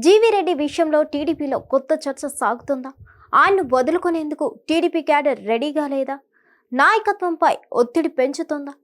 GV Reddy విషయంలో టీడీపీలో కొత్త చర్చ సాగుతుందా? ఆయన్ను వదులుకునేందుకు టీడీపీ క్యాడర్ రెడీగా లేదా? నాయకత్వంపై ఒత్తిడి పెంచుతుందా?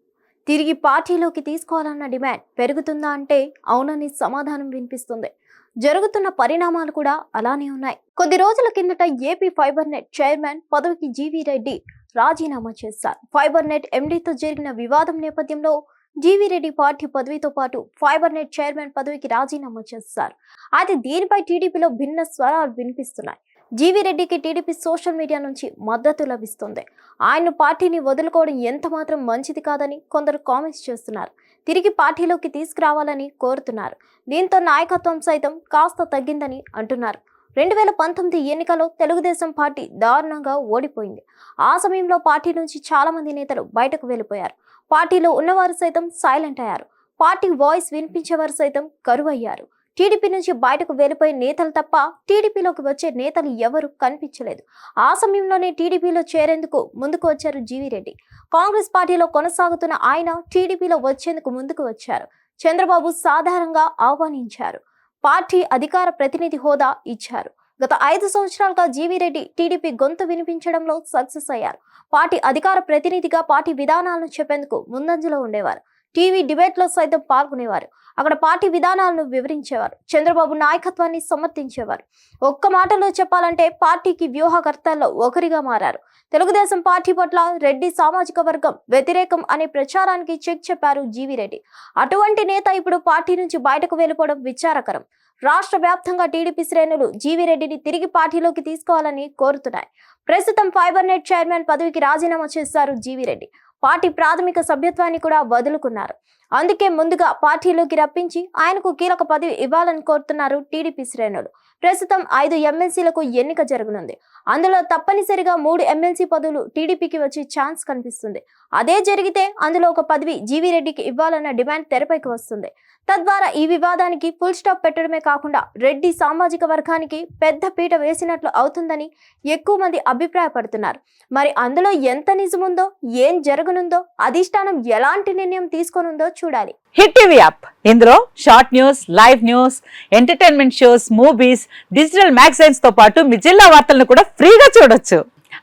తిరిగి పార్టీలోకి తీసుకోవాలన్న డిమాండ్ పెరుగుతుందా అంటే అవునని సమాధానం వినిపిస్తుంది. జరుగుతున్న పరిణామాలు కూడా అలానే ఉన్నాయి. కొద్ది రోజుల కిందట ఏపీ ఫైబర్ నెట్ చైర్మన్ పదవికి జీవీ రెడ్డి రాజీనామా చేశారు. ఫైబర్ నెట్ ఎండీతో జరిగిన వివాదం నేపథ్యంలో జీవీ రెడ్డి పార్టీ పదవితో పాటు ఫైబర్ నెట్ చైర్మన్ పదవికి రాజీనామా చేశారు. అయితే దీనిపై టీడీపీలో భిన్న స్వరాలు వినిపిస్తున్నాయి. జీవీ రెడ్డికి టీడీపీ సోషల్ మీడియా నుంచి మద్దతు లభిస్తుంది. ఆయన పార్టీని వదులుకోవడం ఎంత మాత్రం మంచిది కాదని కొందరు కామెంట్స్ చేస్తున్నారు. తిరిగి పార్టీలోకి తీసుకురావాలని కోరుతున్నారు. దీంతో నాయకత్వం సైతం కాస్త తగ్గిందని అంటున్నారు. 2019 ఎన్నికల్లో తెలుగుదేశం పార్టీ దారుణంగా ఓడిపోయింది. ఆ సమయంలో పార్టీ నుంచి చాలా మంది నేతలు బయటకు వెళ్లిపోయారు. పార్టీలో ఉన్నవారు సైతం సైలెంట్ అయ్యారు. పార్టీ వాయిస్ వినిపించేవారు సైతం కరువయ్యారు. టీడీపీ నుంచి బయటకు వెళ్లిపోయే నేతలు తప్ప టీడీపీలోకి వచ్చే నేతలు ఎవరు కనిపించలేదు. ఆ సమయంలోనే టీడీపీలో చేరేందుకు ముందుకు వచ్చారు జీవీ రెడ్డి. కాంగ్రెస్ పార్టీలో కొనసాగుతున్న ఆయన టీడీపీలో వచ్చేందుకు ముందుకు వచ్చారు. చంద్రబాబు సాధారణంగా ఆహ్వానించారు. పార్టీ అధికార ప్రతినిధి హోదా ఇచ్చారు. గత 5 సంవత్సరాలుగా జీవీ రెడ్డి టీడీపీ గొంతు వినిపించడంలో సక్సెస్ అయ్యారు. పార్టీ అధికార ప్రతినిధిగా పార్టీ విధానాలను చెప్పేందుకు ముందంజలో ఉండేవారు. టీవీ డిబేట్లో సైతం పాల్గొనేవారు. అక్కడ పార్టీ విధానాలను వివరించేవారు. చంద్రబాబు నాయకత్వాన్ని సమర్థించేవారు. ఒక్క మాటలో చెప్పాలంటే పార్టీకి వ్యూహకర్తల్లో ఒకరిగా మారారు. తెలుగుదేశం పార్టీ పట్ల రెడ్డి సామాజిక వర్గం వ్యతిరేకం అనే ప్రచారానికి చెక్ చెప్పారు జీవీ రెడ్డి. అటువంటి నేత ఇప్పుడు పార్టీ నుంచి బయటకు వెళ్ళిపోవడం విచారకరం. రాష్ట్ర వ్యాప్తంగా టీడీపీ శ్రేణులు జీవీ రెడ్డిని తిరిగి పార్టీలోకి తీసుకోవాలని కోరుతున్నాయి. ప్రస్తుతం ఫైబర్ నెట్ చైర్మన్ పదవికి రాజీనామా చేశారు జీవీ రెడ్డి. పార్టీ ప్రాథమిక సభ్యత్వాన్ని కూడా వదులుకున్నారు. అందుకే ముందుగా పార్టీలోకి రప్పించి ఆయనకు కీలక పదవి ఇవ్వాలని కోరుతున్నారు టీడీపీ శ్రేణులు. ప్రస్తుతం 5 ఎమ్మెల్సీలకు ఎన్నిక జరగనుంది. అందులో తప్పనిసరిగా 3 ఎమ్మెల్సీ పదవులు టీడీపీకి వచ్చే ఛాన్స్ కనిపిస్తుంది. అదే జరిగితే అందులో ఒక పదవి జీవీ రెడ్డికి ఇవ్వాలన్న డిమాండ్ తెరపైకి వస్తుంది. తద్వారా ఈ వివాదానికి ఫుల్ స్టాప్ పెట్టడమే కాకుండా రెడ్డి సామాజిక వర్గానికి పెద్ద పీట వేసినట్లు అవుతుందని ఎక్కువ మంది అభిప్రాయపడుతున్నారు. మరి అందులో ఎంత నిజముందో, ఏం జరగనుందో, అధిష్టానం ఎలాంటి నిర్ణయం తీసుకోనుందో చూడాలి. హిట్ టీవీ యాప్, ఇందులో short news, live news, entertainment shows, movies, digital magazines తో పాటు మీ జిల్లా వార్తలను కూడా ఫ్రీగా చూడొచ్చు.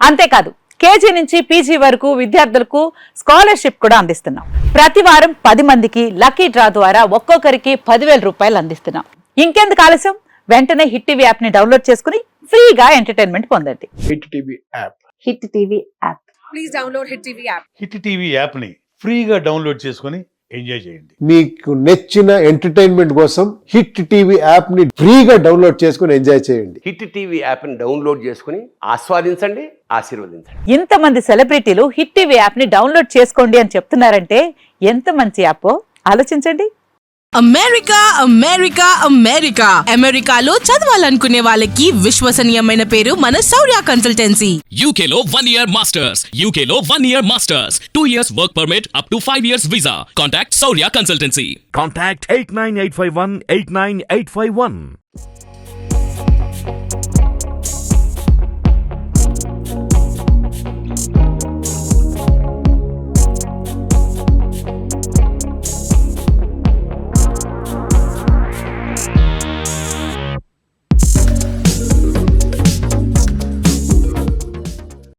అంతేకాదు కేజీ నుంచి పీజీ వరకు విద్యార్థులకు స్కాలర్షిప్ కూడా అందిస్తున్నాం. ప్రతి వారం 10 మందికి లక్కీ డ్రా ద్వారా ఒక్కొక్కరికి 10,000 రూపాయలు అందిస్తున్నాం. ఇంకెందుకు ఆలస్యం, వెంటనే హిట్ టీవీ యాప్ ని డౌన్లోడ్ చేసుకుని ఫ్రీగా ఎంటర్టైన్మెంట్ పొందండి. Hit TV app. Hit TV app. Please download hit TV app. Hit TV app ని ఫ్రీగా డౌన్లోడ్ చేసుకుని ఎంజాయ్ చేయండి. మీకు నచ్చిన ఎంటర్టైన్మెంట్ కోసం హిట్ టీవీ యాప్ ని ఫ్రీగా డౌన్లోడ్ చేసుకుని ఎంజాయ్ చేయండి. హిట్ టీవీ యాప్ ని డౌన్లోడ్ చేసుకుని ఆస్వాదించండి, ఆశీర్వదించండి. ఇంతమంది సెలబ్రిటీలు హిట్ టీవీ యాప్ ని డౌన్లోడ్ చేసుకోండి అని చెప్తున్నారంటే ఎంత మంచి యాప్ ఆలోచించండి. అమెరికా అమెరికా అమెరికా అమెరికాలో చదవాలనుకునే వాళ్ళకి విశ్వసనీయమైన పేరు మన శౌర్య కన్సల్టెన్సీ. UK లో 1 year masters. UK లో 1 year masters. 2 years work permit up to 5 years visa. Contact Saurya Consultancy. Contact 89851 89851.